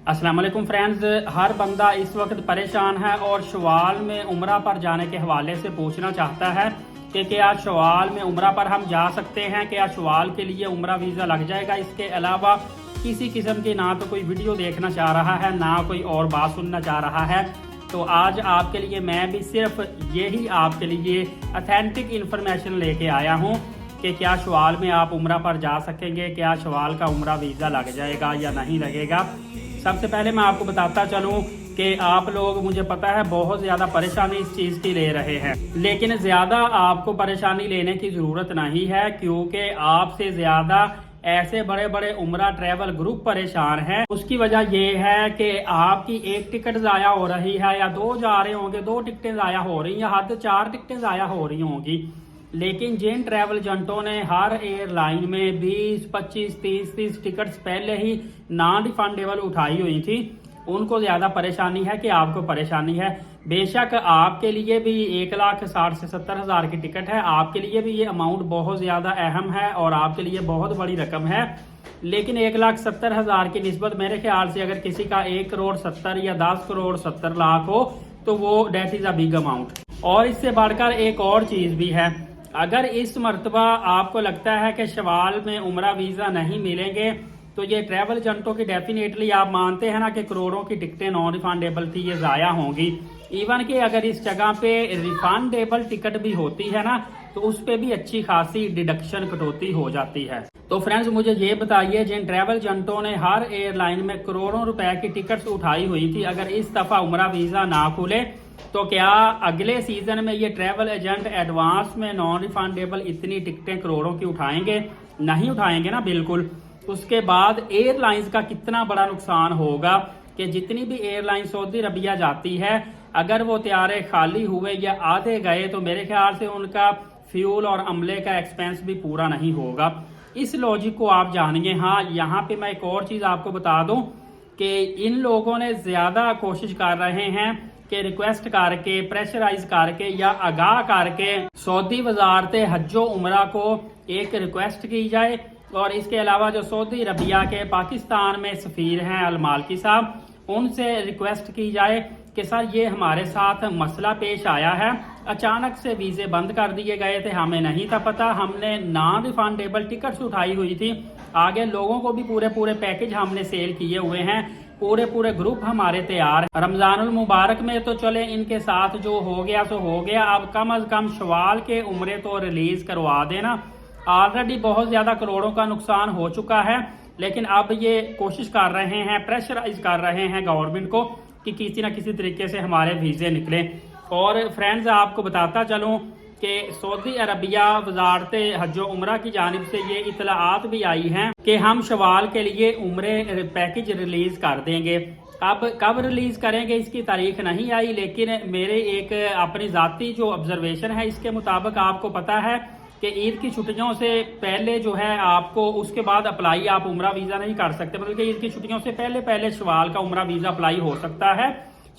अस्सलाम वालेकुम फ्रेंड्स, हर बंदा इस वक्त परेशान है और शवाल में उम्रा पर जाने के हवाले से पूछना चाहता है कि क्या शवाल में उम्रा पर हम जा सकते हैं, क्या शवाल के लिए उम्रा वीज़ा लग जाएगा। इसके अलावा किसी किस्म की ना तो कोई वीडियो देखना चाह रहा है ना कोई और बात सुनना चाह रहा है। तो आज आपके लिए मैं भी सिर्फ यही आपके लिए ऑथेंटिक इन्फॉर्मेशन लेके आया हूँ कि क्या शवाल में आप उम्रा पर जा सकेंगे, क्या शवाल का उम्रा वीज़ा लग जाएगा या नहीं लगेगा। सबसे पहले मैं आपको बताता चलूं कि आप लोग, मुझे पता है, बहुत ज़्यादा परेशानी इस चीज़ की ले रहे हैं, लेकिन ज़्यादा आपको परेशानी लेने की ज़रूरत नहीं है, क्योंकि आपसे ज़्यादा ऐसे बड़े बड़े उम्रा ट्रैवल ग्रुप परेशान हैं। उसकी वजह यह है कि आपकी एक टिकट ज़ाया हो रही है या दो जा रहे होंगे, दो टिकटें ज़ाया हो रही हैं, हद 4 टिकटें ज़ाया हो रही होंगी। लेकिन जिन ट्रैवल एजेंटों ने हर एयरलाइन में 20, 25, 30 टिकट्स पहले ही नॉन रिफंडेबल उठाई हुई थी, उनको ज़्यादा परेशानी है कि आपको परेशानी है। बेशक आपके लिए भी 1,60,000 से 70,000 की टिकट है, आपके लिए भी ये अमाउंट बहुत ज़्यादा अहम है और आपके लिए बहुत बड़ी रकम है। लेकिन 1,70,000 की निस्बत मेरे ख्याल से अगर किसी का 1,70,00,000 या 10,70,00,000 हो तो वो that is a big amount. और इससे बढ़कर एक और चीज़ भी है, अगर इस मर्तबा आपको लगता है कि शवाल में उम्रा वीज़ा नहीं मिलेंगे तो ये ट्रैवल एजेंटों की डेफिनेटली, आप मानते हैं ना कि करोड़ों की टिकटें नॉन रिफंडेबल थी, ये ज़ाया होंगी। इवन कि अगर इस जगह पे रिफंडेबल टिकट भी होती है ना तो उस पर भी अच्छी खासी डिडक्शन कटौती हो जाती है। तो फ्रेंड्स, मुझे ये बताइए, जिन ट्रैवल एजेंटों ने हर एयरलाइन में करोड़ों रुपए की टिकट्स उठाई हुई थी, अगर इस दफ़ा उम्रा वीज़ा ना खुले तो क्या अगले सीजन में ये ट्रैवल एजेंट एडवांस में नॉन रिफंडेबल इतनी टिकटें करोड़ों की उठाएंगे? नहीं उठाएंगे ना, बिल्कुल। उसके बाद एयरलाइंस का कितना बड़ा नुकसान होगा कि जितनी भी एयरलाइन सऊदी अरबिया जाती है, अगर वो तैयारे खाली हुए या आधे गए तो मेरे ख्याल से उनका फ्यूल और अमले का एक्सपेंस भी पूरा नहीं होगा। इस लॉजिक को आप जानिए। हाँ, यहाँ पे मैं एक और चीज़ आपको बता दूं कि इन लोगों ने ज़्यादा कोशिश कर रहे हैं कि रिक्वेस्ट करके, प्रेशराइज करके या आगाह करके सऊदी वजारत हज्जो उमरा को एक रिक्वेस्ट की जाए। और इसके अलावा जो सऊदी अरबिया के पाकिस्तान में सफ़ीर हैं अल-मालकी साहब, उनसे रिक्वेस्ट की जाए कि सर ये हमारे साथ मसला पेश आया है, अचानक से वीज़े बंद कर दिए गए थे, हमें नहीं था पता, हमने नॉन रिफंडेबल टिकट्स उठाई हुई थी, आगे लोगों को भी पूरे पैकेज हमने सेल किए हुए हैं, पूरे ग्रुप हमारे तैयार है। रमजानुल मुबारक में तो चले इनके साथ जो हो गया सो हो गया, अब कम अज कम शवाल के उम्रे तो रिलीज करवा देना। ऑलरेडी बहुत ज्यादा करोड़ों का नुकसान हो चुका है, लेकिन अब ये कोशिश कर रहे हैं, प्रेशराइज कर रहे हैं गवर्नमेंट को कि किसी न किसी तरीके से हमारे वीज़े निकले। और फ्रेंड्स, आपको बताता चलूँ कि सऊदी अरबिया वजारत हज्जो उम्रा की जानिब से ये इतलाआत भी आई हैं कि हम शवाल के लिए उम्रे पैकेज रिलीज कर देंगे। अब कब रिलीज करेंगे इसकी तारीख नहीं आई, लेकिन मेरे एक अपनी ज़ाती जो ऑब्जर्वेशन है इसके मुताबिक आपको पता है कि ईद की छुट्टियों से पहले जो है आपको, उसके बाद अप्लाई आप उम्रा वीज़ा नहीं कर सकते, मतलब कि ईद की छुट्टियों से पहले शवाल का उम्रा वीज़ा अप्लाई हो सकता है।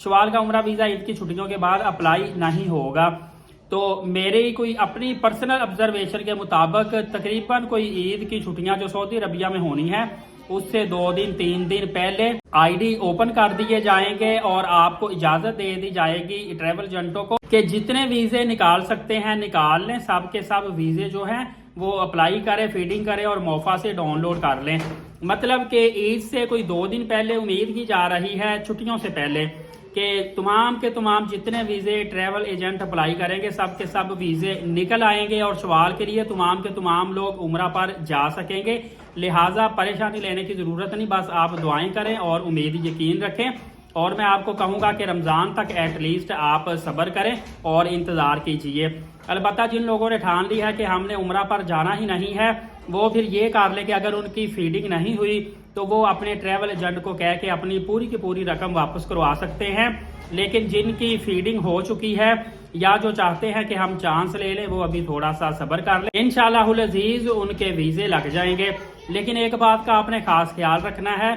शवाल का उम्रा वीज़ा ईद की छुट्टियों के बाद अप्लाई नहीं होगा। तो मेरे कोई अपनी पर्सनल ऑब्जर्वेशन के मुताबिक तकरीबन कोई ईद की छुट्टियां जो सऊदी अरबिया में होनी है उससे 2 दिन 3 दिन पहले आईडी ओपन कर दिए जाएंगे और आपको इजाजत दे दी जाएगी ट्रैवल एजेंटों को कि जितने वीजे निकाल सकते हैं निकाल लें, सब के सब वीजे जो हैं वो अप्लाई करें, फीडिंग करें और मोफा से डाउनलोड कर लें। मतलब कि ईद से कोई 2 दिन पहले उम्मीद की जा रही है, छुट्टियों से पहले, कि तमाम के तमाम जितने वीज़े ट्रैवल एजेंट अप्लाई करेंगे सब के सब वीज़े निकल आएंगे और शवाल के लिए तमाम के तमाम लोग उम्रा पर जा सकेंगे। लिहाजा परेशानी लेने की ज़रूरत नहीं, बस आप दुआएं करें और उम्मीद यकीन रखें। और मैं आपको कहूँगा कि रमज़ान तक एटलीस्ट आप सब्र करें और इंतज़ार कीजिए। अलबत्ता जिन लोगों ने ठान लिया है कि हमने उम्रा पर जाना ही नहीं है, वो फिर ये कर ले कि अगर उनकी फीडिंग नहीं हुई तो वो अपने ट्रैवल एजेंट को कह के अपनी पूरी की पूरी रकम वापस करवा सकते हैं। लेकिन जिनकी फीडिंग हो चुकी है या जो चाहते हैं कि हम चांस ले लें, वो अभी थोड़ा सा सब्र कर लें, इंशाअल्लाहुल अजीज उनके वीज़े लग जाएंगे। लेकिन एक बात का आपने खास ख्याल रखना है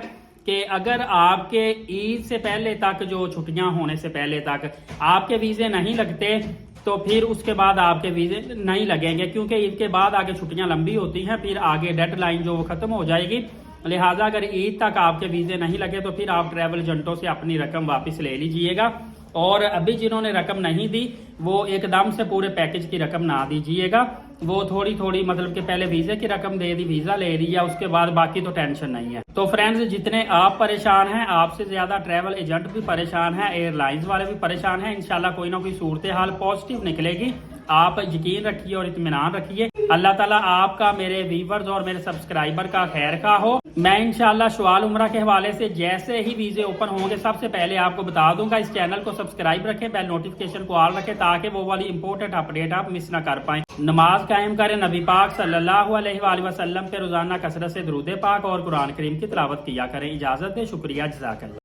कि अगर आपके ईद से पहले तक, जो छुट्टियां होने से पहले तक आपके वीज़े नहीं लगते तो फिर उसके बाद आपके वीज़े नहीं लगेंगे, क्योंकि ईद के बाद आगे छुट्टियां लंबी होती हैं, फिर आगे डेडलाइन जो वो ख़त्म हो जाएगी। लिहाजा अगर ईद तक आपके वीज़े नहीं लगे तो फिर आप ट्रैवल एजेंटों से अपनी रकम वापस ले लीजिएगा। और अभी जिन्होंने रकम नहीं दी वो एकदम से पूरे पैकेज की रकम ना दीजिएगा, वो थोड़ी थोड़ी मतलब कि पहले वीज़े की रकम दे दी, वीज़ा ले लिया, उसके बाद बाकी तो टेंशन नहीं है। तो फ्रेंड्स, जितने आप परेशान हैं, आपसे ज़्यादा ट्रैवल एजेंट भी परेशान हैं, एयरलाइंस वाले भी परेशान हैं। इंशाल्लाह कोई ना कोई सूरत हाल पॉजिटिव निकलेगी, आप यकीन रखिए और इत्मीनान रखिए। अल्लाह ताला आपका, मेरे व्यूवर्स और मेरे सब्सक्राइबर का खैर खा हो। मैं इंशाल्लाह शवाल उम्रा के हवाले से जैसे ही वीज़े ओपन होंगे सबसे पहले आपको बता दूंगा। इस चैनल को सब्सक्राइब रखें, बेल नोटिफिकेशन को ऑल रखें ताकि वो वाली इंपॉर्टेंट अपडेट आप मिस ना कर पाएं। नमाज कायम करें, नबी पाक सल्लल्लाहु अलैहि वसल्लम पे रोजाना कसरत से दुरूद पाक और कुरान करीम की तिलावत किया करें। इजाजत दें, शुक्रिया, जज़ाकल्लाह।